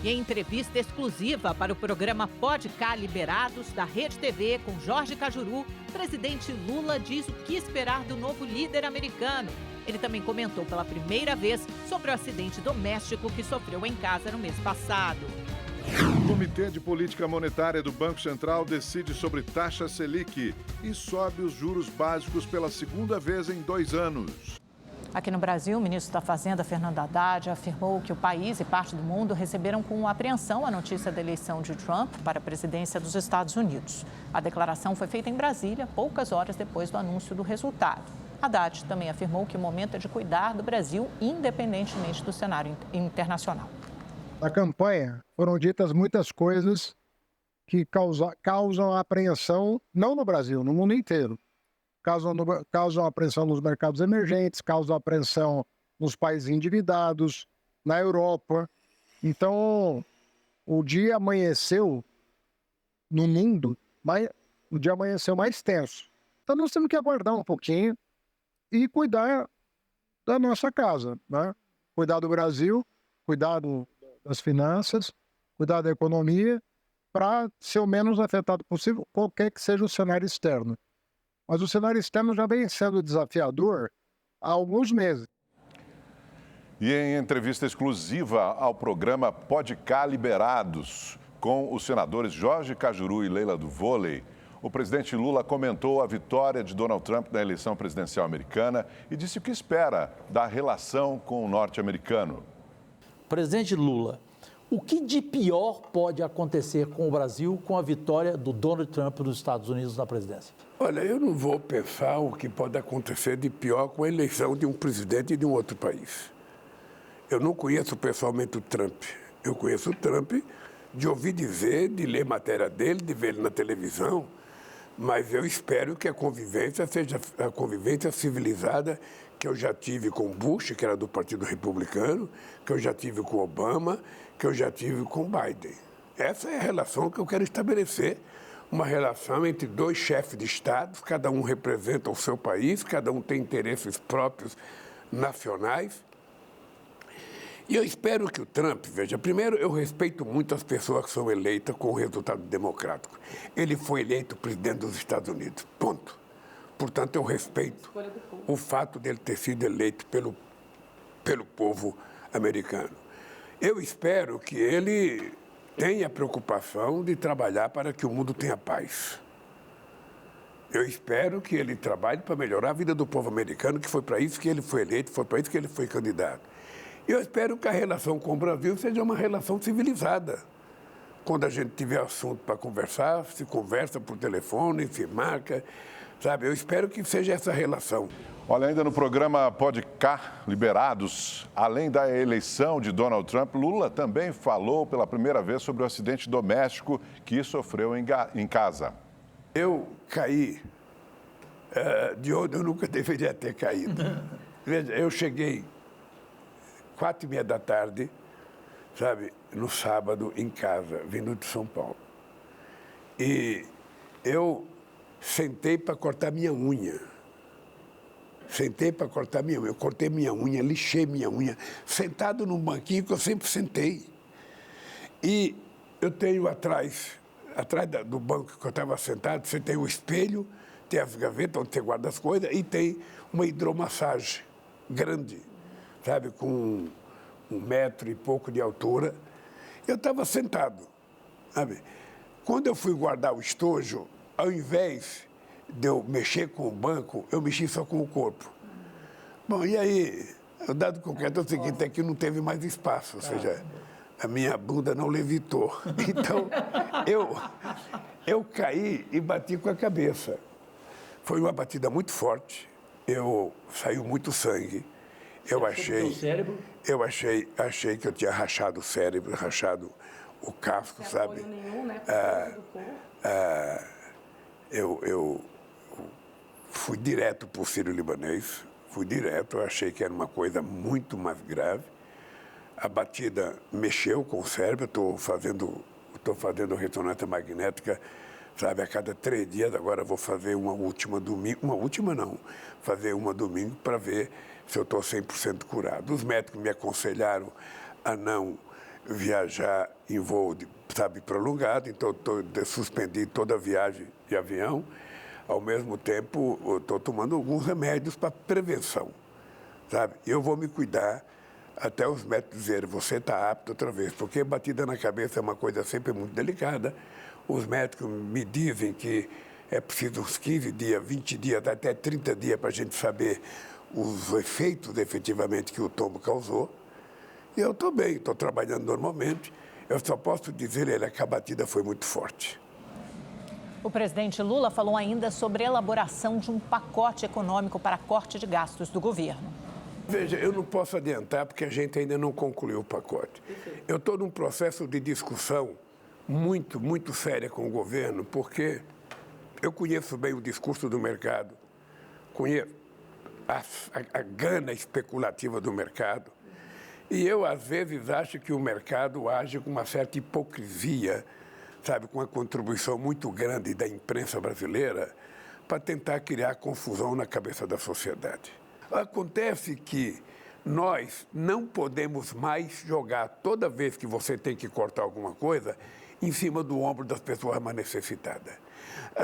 E em entrevista exclusiva para o programa Pode Cá Liberados, da Rede TV, com Jorge Cajuru, o presidente Lula diz o que esperar do novo líder americano. Ele também comentou pela primeira vez sobre o acidente doméstico que sofreu em casa no mês passado. O Comitê de Política Monetária do Banco Central decide sobre taxa Selic e sobe os juros básicos pela segunda vez em 2 anos. Aqui no Brasil, o ministro da Fazenda, Fernando Haddad, afirmou que o país e parte do mundo receberam com apreensão a notícia da eleição de Trump para a presidência dos Estados Unidos. A declaração foi feita em Brasília, poucas horas depois do anúncio do resultado. Haddad também afirmou que o momento é de cuidar do Brasil, independentemente do cenário internacional. Na campanha foram ditas muitas coisas que causam apreensão, não no Brasil, no mundo inteiro. Causam apreensão nos mercados emergentes, causam apreensão nos países endividados, na Europa. Então, o dia amanheceu no mundo, o dia amanheceu mais tenso. Então, nós temos que aguardar um pouquinho e cuidar da nossa casa, né? Cuidar do Brasil, cuidar das finanças, cuidar da economia, para ser o menos afetado possível, qualquer que seja o cenário externo. Mas o cenário externo já vem sendo desafiador há alguns meses. E em entrevista exclusiva ao programa Pode Cá Liberados, com os senadores Jorge Cajuru e Leila do Vôlei, o presidente Lula comentou a vitória de Donald Trump na eleição presidencial americana e disse o que espera da relação com o norte-americano. Presidente Lula, o que de pior pode acontecer com o Brasil com a vitória do Donald Trump nos Estados Unidos na presidência? Olha, eu não vou pensar o que pode acontecer de pior com a eleição de um presidente de um outro país. Eu não conheço pessoalmente o Trump. Eu conheço o Trump de ouvir dizer, de ler matéria dele, de ver ele na televisão, mas eu espero que a convivência seja a convivência civilizada que eu já tive com Bush, que era do Partido Republicano, que eu já tive com Obama, que eu já tive com Biden. Essa é a relação que eu quero estabelecer, uma relação entre 2 chefes de Estado, cada um representa o seu país, cada um tem interesses próprios nacionais. E eu espero que o Trump, veja, primeiro eu respeito muito as pessoas que são eleitas com o resultado democrático. Ele foi eleito presidente dos Estados Unidos, ponto. Portanto, eu respeito o fato dele ter sido eleito pelo povo americano. Eu espero que ele tenha preocupação de trabalhar para que o mundo tenha paz. Eu espero que ele trabalhe para melhorar a vida do povo americano, que foi para isso que ele foi eleito, foi para isso que ele foi candidato. Eu espero que a relação com o Brasil seja uma relação civilizada. Quando a gente tiver assunto para conversar, se conversa por telefone, se marca, sabe? Eu espero que seja essa relação. Olha, ainda no programa Pode Cá Liberados, além da eleição de Donald Trump, Lula também falou pela primeira vez sobre o acidente doméstico que sofreu em casa. Eu caí de onde eu nunca deveria ter caído. Veja, eu cheguei 4h30 da tarde, sabe, no sábado em casa, vindo de São Paulo. E eu sentei para cortar minha unha. Eu cortei minha unha, lixei minha unha, sentado num banquinho que eu sempre sentei. E eu tenho atrás do banco que eu estava sentado, você tem o espelho, tem as gavetas onde você guarda as coisas e tem uma hidromassagem grande, sabe, com 1 metro e pouco de altura. Eu estava sentado, sabe. Quando eu fui guardar o estojo, ao invés de eu mexer com o banco, eu mexi só com o corpo. Bom, e aí, o dado concreto é o seguinte, é que não teve mais espaço, ou seja, a minha bunda não levitou. Então, eu caí e bati com a cabeça. Foi uma batida muito forte, saiu muito sangue. Eu achei que eu tinha rachado o cérebro, rachado o casco, sabe? Nenhum, né? Eu fui direto para o Sírio-Libanês, eu achei que era uma coisa muito mais grave. A batida mexeu com o cérebro, estou fazendo ressonância magnética, sabe, a cada 3 dias, agora vou fazer fazer uma domingo para ver se eu estou 100% curado. Os médicos me aconselharam a não viajar em voo, prolongado, então suspendi toda a viagem de avião. Ao mesmo tempo, estou tomando alguns remédios para prevenção, sabe? Eu vou me cuidar até os médicos dizerem, você está apto outra vez, porque batida na cabeça é uma coisa sempre muito delicada. Os médicos me dizem que é preciso uns 15 dias, 20 dias, até 30 dias para a gente saber os efeitos efetivamente que o tombo causou. E eu estou bem, estou trabalhando normalmente. Eu só posso dizer que a batida foi muito forte. O presidente Lula falou ainda sobre a elaboração de um pacote econômico para corte de gastos do governo. Veja, eu não posso adiantar porque a gente ainda não concluiu o pacote. Eu estou num processo de discussão muito séria com o governo, porque eu conheço bem o discurso do mercado, conheço a gana especulativa do mercado, e eu, às vezes, acho que o mercado age com uma certa hipocrisia, sabe, com uma contribuição muito grande da imprensa brasileira para tentar criar confusão na cabeça da sociedade. Acontece que nós não podemos mais jogar, toda vez que você tem que cortar alguma coisa, em cima do ombro das pessoas mais necessitadas.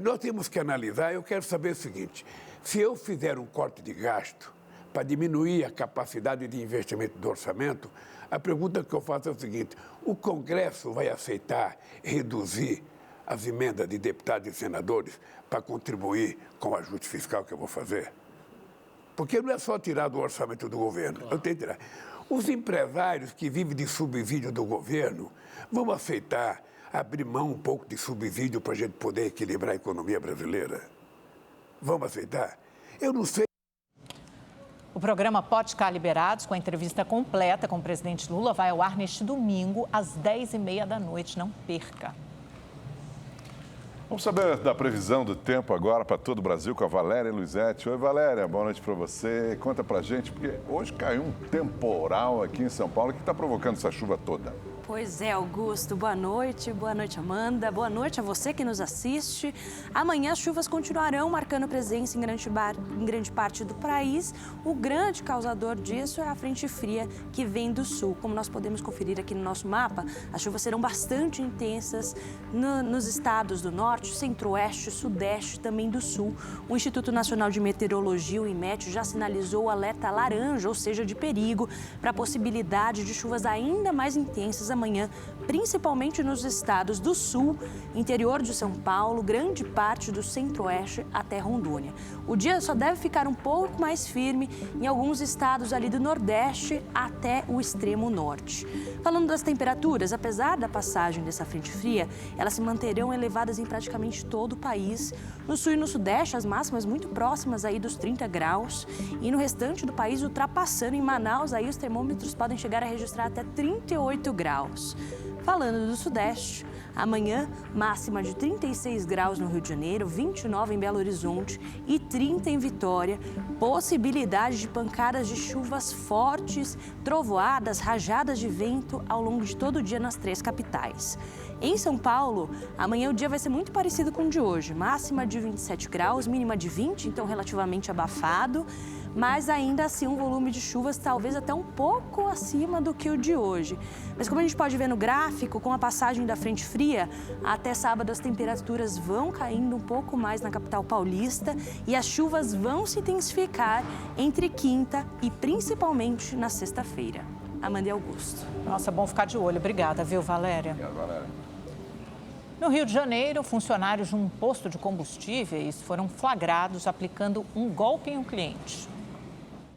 Nós temos que analisar, eu quero saber o seguinte, se eu fizer um corte de gasto para diminuir a capacidade de investimento do orçamento, a pergunta que eu faço é o seguinte, o Congresso vai aceitar reduzir as emendas de deputados e senadores para contribuir com o ajuste fiscal que eu vou fazer? Porque não é só tirar do orçamento do governo, eu tenho que tirar. Os empresários que vivem de subsídio do governo vão aceitar abrir mão um pouco de subsídio para a gente poder equilibrar a economia brasileira? Vamos aceitar? Eu não sei. O programa Pode Ficar Liberados, com a entrevista completa com o presidente Lula, vai ao ar neste domingo, às 10h30 da noite. Não perca. Vamos saber da previsão do tempo agora para todo o Brasil com a Valéria Luizetti. Oi, Valéria, boa noite para você. Conta para a gente, porque hoje caiu um temporal aqui em São Paulo que está provocando essa chuva toda. Pois é, Augusto. Boa noite, Amanda. Boa noite a você que nos assiste. Amanhã as chuvas continuarão marcando presença em grande parte do país. O grande causador disso é a frente fria que vem do sul. Como nós podemos conferir aqui no nosso mapa, as chuvas serão bastante intensas nos estados do norte, centro-oeste, sudeste, também do sul. O Instituto Nacional de Meteorologia, o IMET, já sinalizou o alerta laranja, ou seja, de perigo, para a possibilidade de chuvas ainda mais intensas amanhã, principalmente nos estados do sul, interior de São Paulo, grande parte do centro-oeste até Rondônia. O dia só deve ficar um pouco mais firme em alguns estados ali do nordeste até o extremo norte. Falando das temperaturas, apesar da passagem dessa frente fria, elas se manterão elevadas em praticamente todo o país. No sul e no sudeste, as máximas muito próximas aí dos 30 graus e no restante do país, ultrapassando em Manaus, aí os termômetros podem chegar a registrar até 38 graus. Falando do sudeste, amanhã máxima de 36 graus no Rio de Janeiro, 29 em Belo Horizonte e 30 em Vitória. Possibilidade de pancadas de chuvas fortes, trovoadas, rajadas de vento ao longo de todo o dia nas 3 capitais. Em São Paulo, amanhã o dia vai ser muito parecido com o de hoje. Máxima de 27 graus, mínima de 20, então relativamente abafado. Mas ainda assim um volume de chuvas talvez até um pouco acima do que o de hoje. Mas como a gente pode ver no gráfico, com a passagem da frente fria, até sábado as temperaturas vão caindo um pouco mais na capital paulista e as chuvas vão se intensificar entre quinta e principalmente na sexta-feira. Amanda e Augusto. Nossa, é bom ficar de olho. Obrigada, viu, Valéria? Obrigado, Valéria. No Rio de Janeiro, funcionários de um posto de combustíveis foram flagrados aplicando um golpe em um cliente.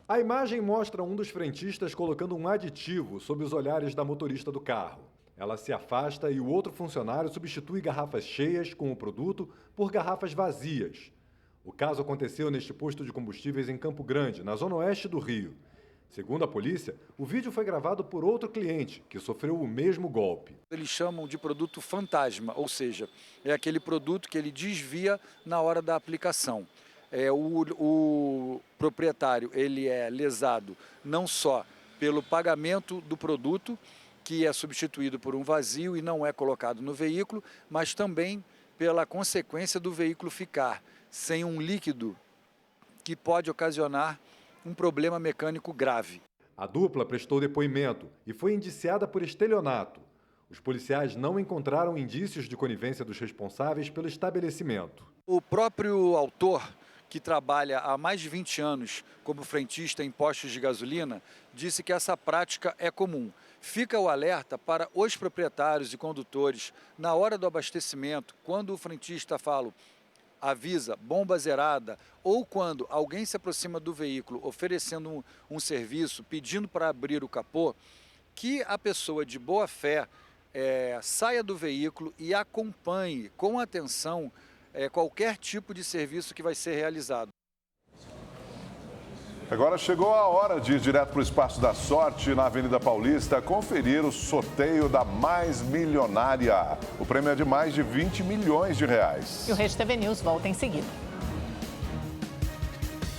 A imagem mostra um dos frentistas colocando um aditivo sob os olhares da motorista do carro. Ela se afasta e o outro funcionário substitui garrafas cheias com o produto por garrafas vazias. O caso aconteceu neste posto de combustíveis em Campo Grande, na zona oeste do Rio. Segundo a polícia, o vídeo foi gravado por outro cliente que sofreu o mesmo golpe. Eles chamam de produto fantasma, ou seja, é aquele produto que ele desvia na hora da aplicação. O proprietário ele é lesado não só pelo pagamento do produto, que é substituído por um vazio e não é colocado no veículo, mas também pela consequência do veículo ficar sem um líquido que pode ocasionar um problema mecânico grave. A dupla prestou depoimento e foi indiciada por estelionato. Os policiais não encontraram indícios de conivência dos responsáveis pelo estabelecimento. O próprio autor, que trabalha há mais de 20 anos como frentista em postos de gasolina, disse que essa prática é comum. Fica o alerta para os proprietários e condutores, na hora do abastecimento, quando o frentista avisa bomba zerada, ou quando alguém se aproxima do veículo oferecendo um serviço, pedindo para abrir o capô, que a pessoa de boa fé saia do veículo e acompanhe com atenção qualquer tipo de serviço que vai ser realizado. Agora chegou a hora de ir direto para o Espaço da Sorte, na Avenida Paulista, conferir o sorteio da Mais Milionária. O prêmio é de mais de 20 milhões de reais. E o Rede TV News volta em seguida.